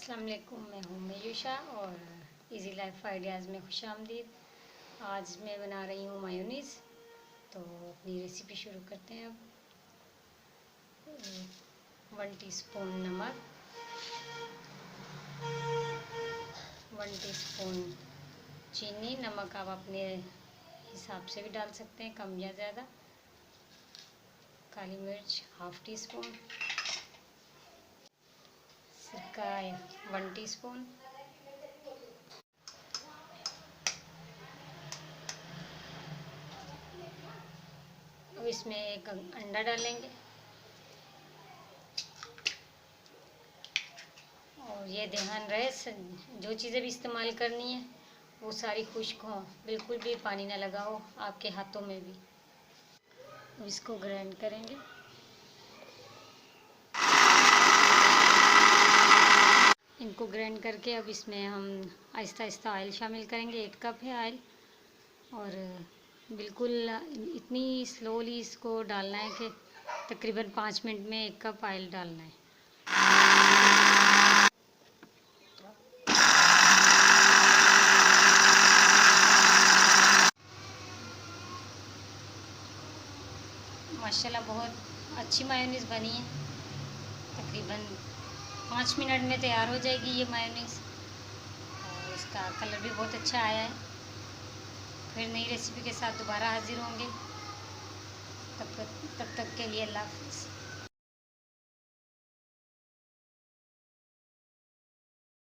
अस्सलाम वालेकुम, मैं हूँ मयूषा और इजी लाइफ आइडियाज़ में खुशामदीद। आज मैं बना रही हूँ मायोनीज़। तो अपनी रेसिपी शुरू करते हैं। अब 1 टीस्पून नमक, 1 टीस्पून चीनी। नमक आप अपने हिसाब से भी डाल सकते हैं, कम या ज़्यादा। काली मिर्च 1/2 टीस्पून, सिरका 1 टीस्पून, अब इसमें एक अंडा डालेंगे और ये ध्यान रहे जो चीज़ें भी इस्तेमाल करनी है वो सारी खुश्क हों, बिल्कुल भी पानी ना लगा हो आपके हाथों में भी। अब इसको ग्राइंड करेंगे। इनको ग्राइंड करके अब इसमें हम आहिस्ता आहिस्ता ऑयल शामिल करेंगे। 1 कप है ऑयल और बिल्कुल इतनी स्लोली इसको डालना है कि तकरीबन 5 मिनट में 1 कप ऑयल डालना है। माशाल्लाह बहुत अच्छी मायोनीज़ बनी है। तकरीबन 5 मिनट में तैयार हो जाएगी ये मायोनीज़ और इसका कलर भी बहुत अच्छा आया है। फिर नई रेसिपी के साथ दोबारा हाजिर होंगे। तब तक के लिए अल्लाह हाफ़िज़।